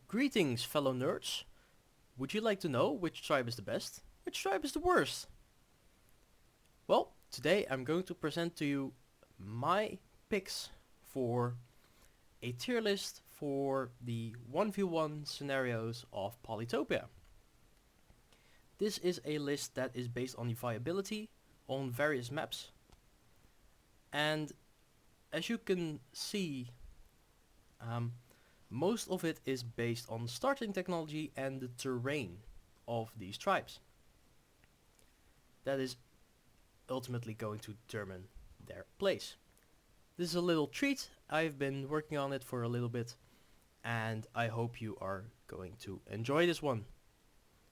Greetings, fellow nerds. Would you like to know which tribe is the best? Which tribe is the worst? Well, today I'm going to present to you my picks for a tier list for the 1v1 scenarios of Polytopia. This is a list that is based on the viability on various maps, and as you can see, most of it is based on starting technology and the terrain of these tribes. That is ultimately going to determine their place. This is a little treat. I've been working on it for a little bit, and I hope you are going to enjoy this one.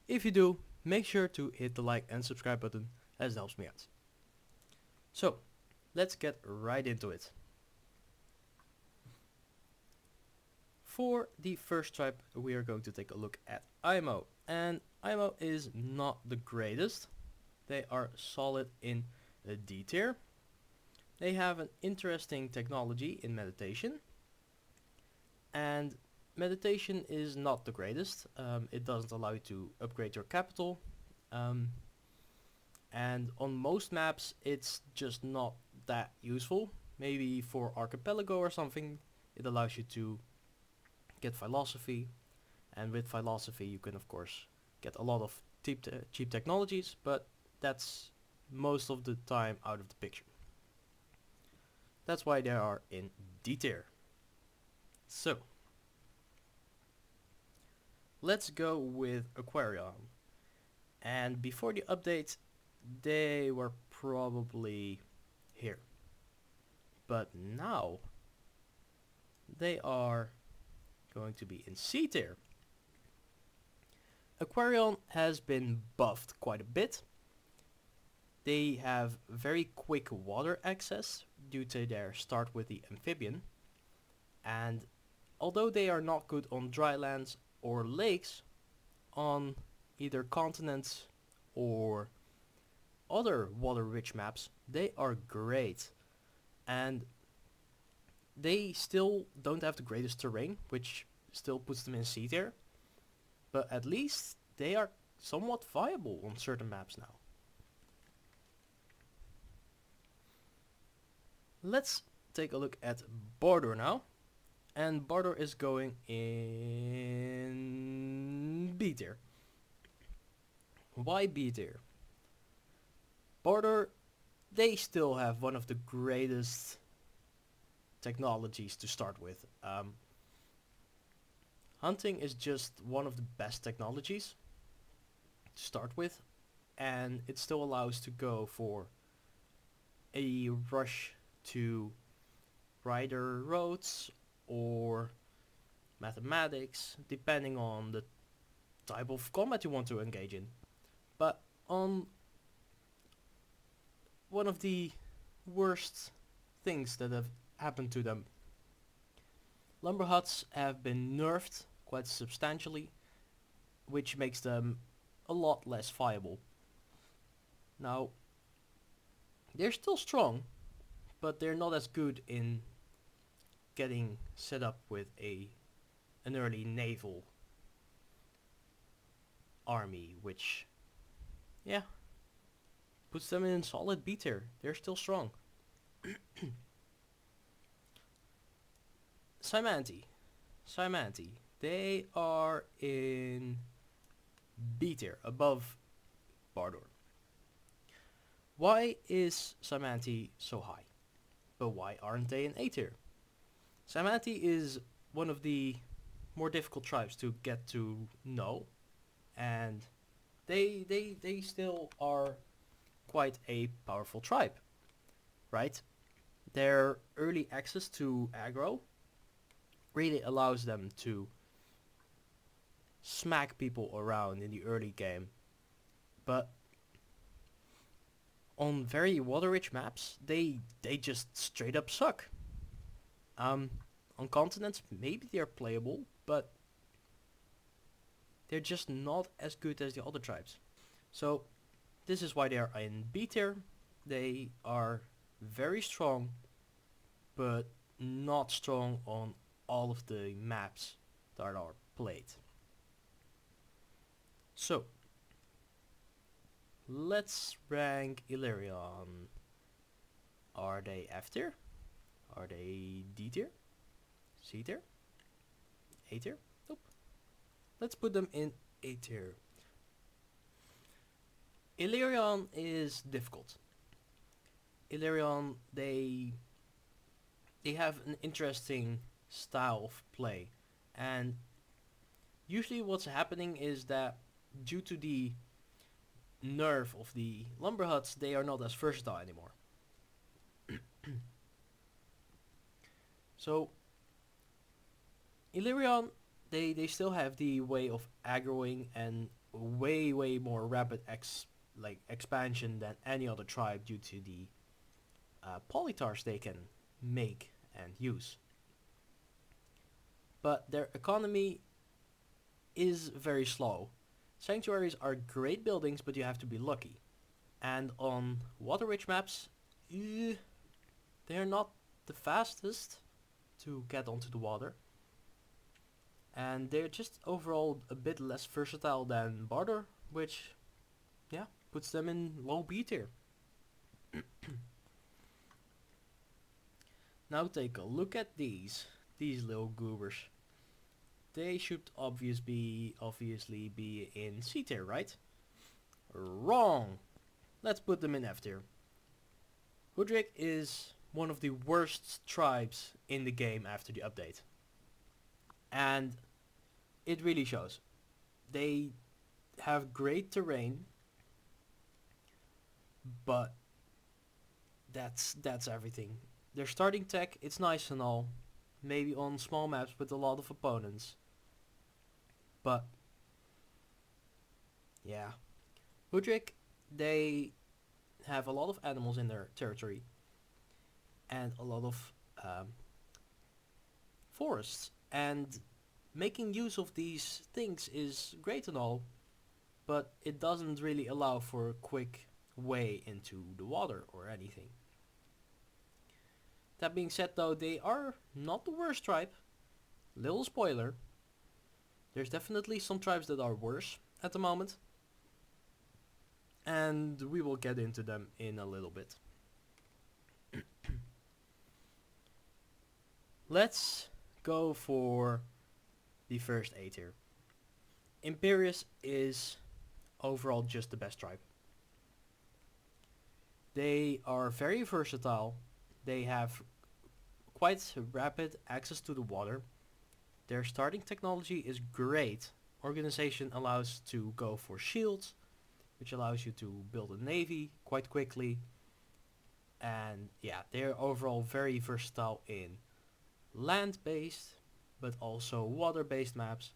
If you do, make sure to hit the like and subscribe button, as it helps me out. So, let's get right into it. For the first tribe, we are going to take a look at IMO, and IMO is not the greatest. They are solid in the D tier. They have an interesting technology in meditation, and meditation is not the greatest. It doesn't allow you to upgrade your capital, and on most maps it's just not that useful. Maybe for Archipelago or something it allows you to get philosophy, and with philosophy you can of course get a lot of cheap technologies, but that's most of the time out of the picture. That's why they are in D tier. So, let's go with Aquarion. And before the update, they were probably here. But now, they are going to be in C tier. Aquarion has been buffed quite a bit. They have very quick water access due to their start with the amphibian, and although they are not good on dry lands or lakes, on either continents or other water-rich maps, they are great. And they still don't have the greatest terrain, which still puts them in C tier, but at least they are somewhat viable on certain maps now. Let's take a look at Border now, and Border is going in B tier. Why B tier? Border, they still have one of the greatest technologies to start with. Hunting is just one of the best technologies to start with, and it still allows to go for a rush to rider roads or mathematics, depending on the type of combat you want to engage in. But on one of the worst things that have happened to them, lumber huts have been nerfed quite substantially, which makes them a lot less viable. Now, they're still strong, but they're not as good in getting set up with an early naval army, which, yeah, puts them in solid B tier. They're still strong. Simanti. They are in B tier, above Bardor. Why is Simanti so high? But why aren't they in A tier? Simanti is one of the more difficult tribes to get to know, and they still are quite a powerful tribe, right? Their early access to aggro really allows them to smack people around in the early game, but on very water-rich maps, they just straight up suck. On continents, maybe they're playable, but they're just not as good as the other tribes. So this is why they are in B tier. They are very strong, but not strong on all of the maps that are played. So, let's rank Illyrian. Are they F tier? Are they D tier? C tier? A tier? Nope. Let's put them in A tier. Illyrian is difficult. Illyrian, they have an interesting style of play, and usually what's happening is that due to the nerf of the lumber huts, they are not as versatile anymore. So Illyrian, they still have the way of aggroing and way more rapid expansion than any other tribe due to the polytars they can make and use. But their economy is very slow. Sanctuaries are great buildings, but you have to be lucky. And on water-rich maps, they're not the fastest to get onto the water. And they're just overall a bit less versatile than Barter, which, yeah, puts them in low B tier. Now take a look at these little goobers. They should obviously be in C tier, right? Wrong! Let's put them in F tier. Hudrick is one of the worst tribes in the game after the update. And it really shows. They have great terrain, but that's everything. Their starting tech, it's nice and all, maybe on small maps with a lot of opponents. But yeah, Hudrick, they have a lot of animals in their territory and a lot of forests, and making use of these things is great and all, but it doesn't really allow for a quick way into the water or anything. That being said though, they are not the worst tribe. Little spoiler. There's definitely some tribes that are worse at the moment. And we will get into them in a little bit. Let's go for the first A tier. Imperius is overall just the best tribe. They are very versatile. They have quite rapid access to the water. Their starting technology is great. Organization allows to go for shields, which allows you to build a navy quite quickly. And yeah, they're overall very versatile in land-based, but also water-based maps,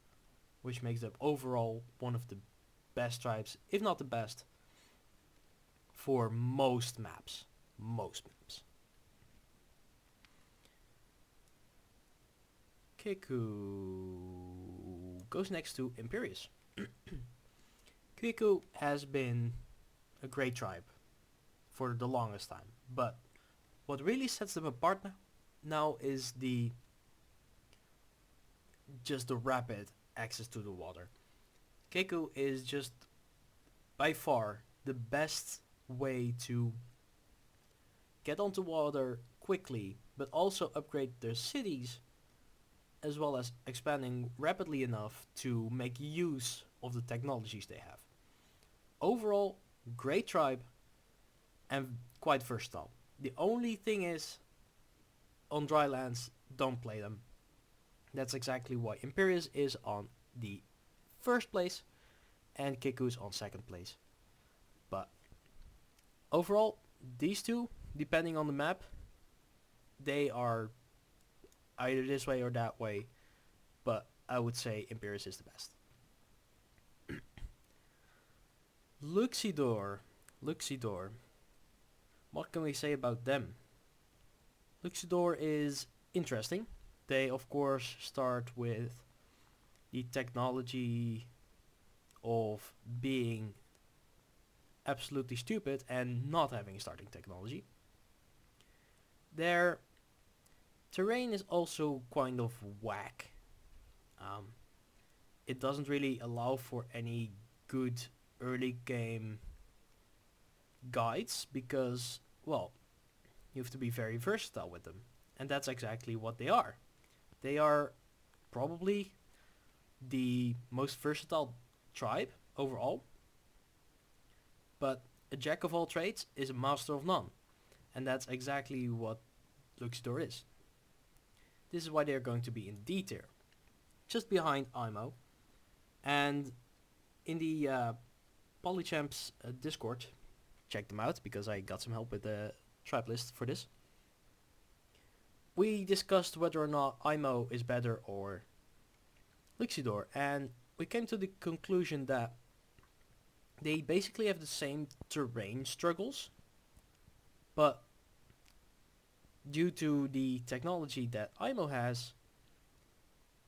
which makes them overall one of the best tribes, if not the best, for most maps. Kiku goes next to Imperius. Kiku has been a great tribe for the longest time, but what really sets them apart now is just the rapid access to the water. Kiku is just by far the best way to get onto water quickly, but also upgrade their cities, as well as expanding rapidly enough to make use of the technologies they have. Overall, great tribe and quite versatile. The only thing is, on dry lands, don't play them. That's exactly why Imperius is on the first place and Kiku's on second place. But overall, these two, depending on the map, they are either this way or that way, but I would say Imperius is the best. Luxidor. What can we say about them? Luxidor is interesting. They of course start with the technology of being absolutely stupid and not having starting technology. Their terrain is also kind of whack. Um, it doesn't really allow for any good early game guides because, well, you have to be very versatile with them. And that's exactly what they are. They are probably the most versatile tribe overall, but a jack of all trades is a master of none. And that's exactly what Luxidor is. This is why they're going to be in D tier, just behind IMO. And in the Polychamps Discord, check them out because I got some help with the tribe list for this. We discussed whether or not IMO is better or Luxidor, and we came to the conclusion that they basically have the same terrain struggles, but due to the technology that IMO has,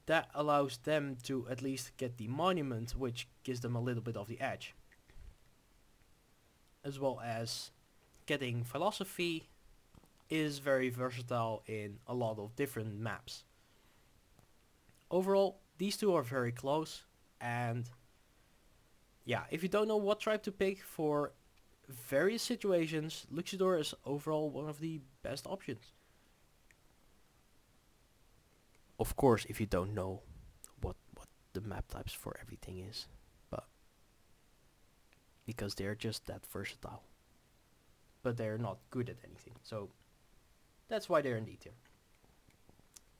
that allows them to at least get the monument, which gives them a little bit of the edge. As well as getting philosophy is very versatile in a lot of different maps. Overall, these two are very close, and yeah, if you don't know what tribe to pick for various situations, Luxidor is overall one of the best options. Of course, if you don't know what the map types for everything is, but because they're just that versatile, but they're not good at anything, so that's why they're in D tier.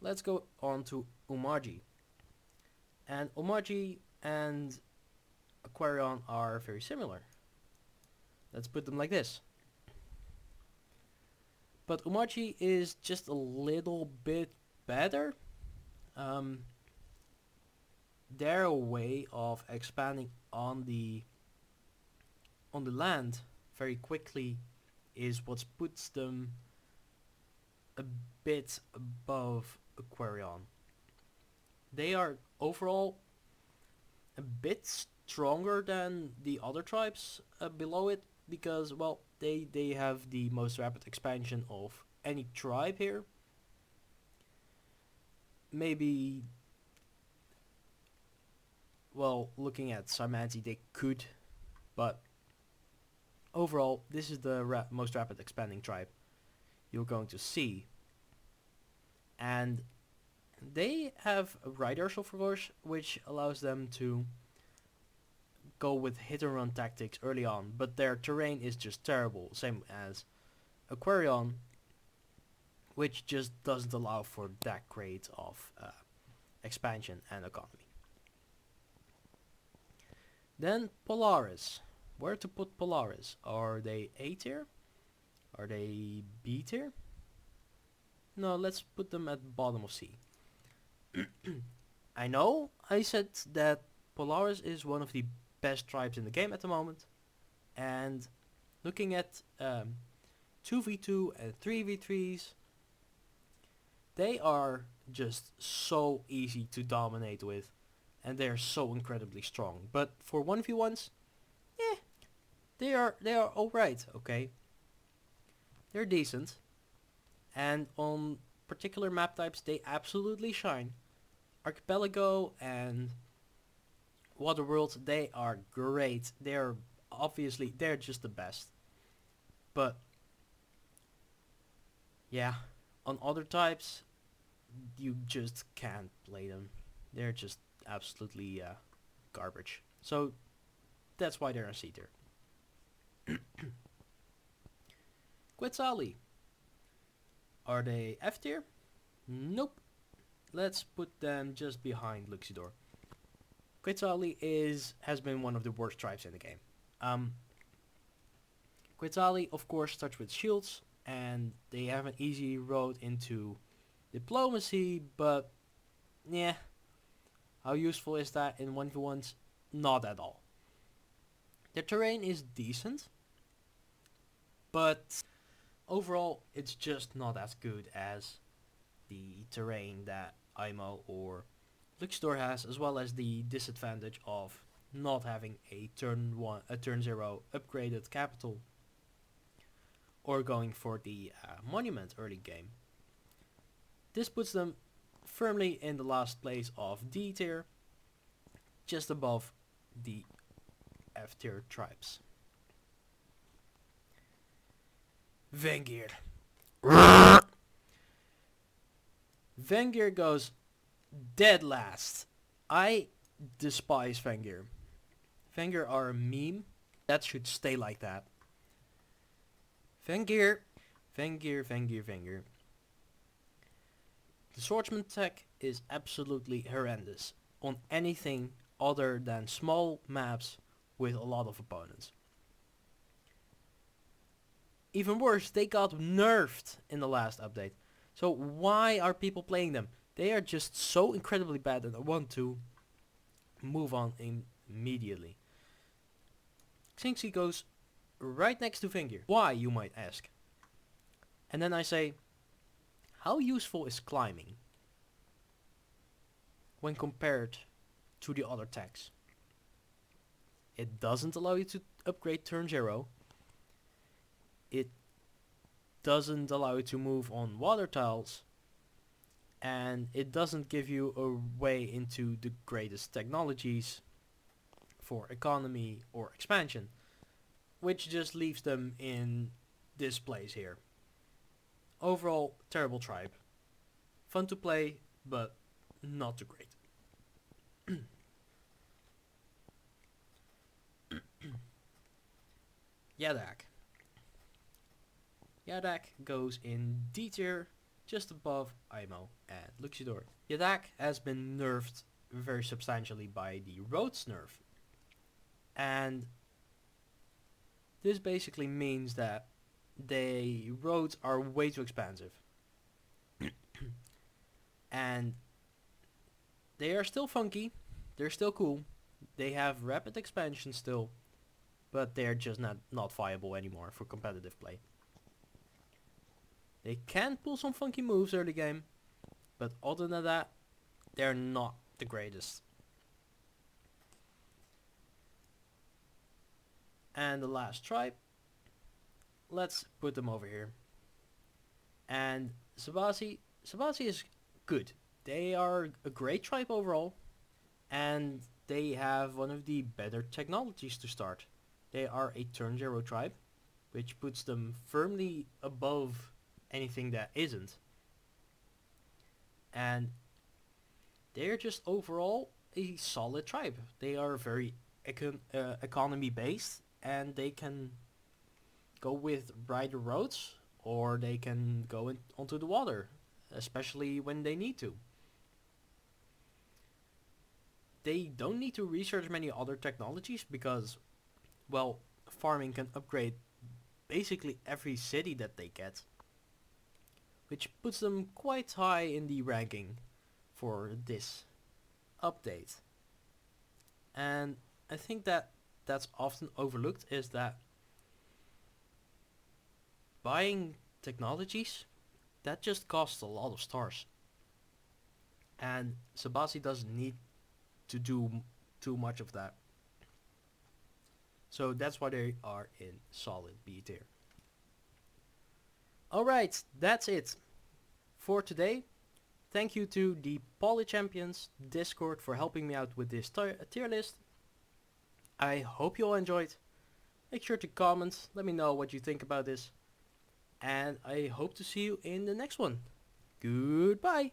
Let's go on to Umaji. And Umaji and Aquarion are very similar. Let's put them like this. But Umaji is just a little bit better. Their way of expanding on the land very quickly is what puts them a bit above Aquarion. They are overall a bit stronger than the other tribes below it because, well, they have the most rapid expansion of any tribe here. Maybe, well, looking at Simanti, they could, but overall, this is the most rapid expanding tribe you're going to see. And they have riders, of course, which allows them to go with hit and run tactics early on, but their terrain is just terrible, same as Aquarion, which just doesn't allow for that great of expansion and economy. Then Polaris. Where to put Polaris? Are they A tier? Are they B tier? No, let's put them at bottom of C. I know I said that Polaris is one of the best tribes in the game at the moment, and looking at 2v2 and 3v3s, they are just so easy to dominate with, and they're so incredibly strong. But for 1v1s, they are alright, okay? They're decent, and on particular map types they absolutely shine. Archipelago and Waterworld, they are great. They're just the best. But yeah, on other types, you just can't play them. They're just absolutely garbage. So that's why they're in C tier. Quetzali. Are they F tier? Nope. Let's put them just behind Luxidor. Quetzali has been one of the worst tribes in the game. Quetzali, of course, starts with shields, and they have an easy road into diplomacy, but yeah, how useful is that in 1v1s? Not at all. Their terrain is decent, but overall, it's just not as good as the terrain that IMO or Luxidor has, as well as the disadvantage of not having a turn 0 upgraded capital, or going for the monument early game. This puts them firmly in the last place of D tier, just above the F tier tribes. Vanguard. Vanguard goes dead last. I despise Vanguard. Vanguard are a meme. That should stay like that. Vanguard. The swordsman tech is absolutely horrendous on anything other than small maps with a lot of opponents. Even worse, they got nerfed in the last update. So why are people playing them? They are just so incredibly bad that I want to move on immediately. Xingxi goes right next to Vanguard. Why, you might ask? And then I say, how useful is climbing when compared to the other techs? It doesn't allow you to upgrade turn 0. It doesn't allow you to move on water tiles. And it doesn't give you a way into the greatest technologies for economy or expansion, which just leaves them in this place here. Overall, terrible tribe. Fun to play, but not too great. Yadak. Yadak goes in D tier, just above Aimo and Luxidor. Yadak has been nerfed very substantially by the roads nerf. And this basically means that the roads are way too expansive. And they are still funky, they're still cool, they have rapid expansion still, but they're just not viable anymore for competitive play. They can pull some funky moves early game, but other than that, they're not the greatest. And the last tribe, let's put them over here. And Sabasi is good. They are a great tribe overall, and they have one of the better technologies to start. They are a turn 0 tribe, which puts them firmly above anything that isn't. And they're just overall a solid tribe. They are very economy based, and they can go with brighter roads, or they can go onto the water, especially when they need to. They don't need to research many other technologies because, well, farming can upgrade basically every city that they get, which puts them quite high in the ranking for this update. And I think that's often overlooked, is that buying technologies, that just costs a lot of stars. And Sabasi doesn't need to do too much of that. So that's why they are in solid B tier. Alright, that's it for today. Thank you to the Poly Champions Discord for helping me out with this tier list. I hope you all enjoyed. Make sure to comment, let me know what you think about this. And I hope to see you in the next one. Goodbye!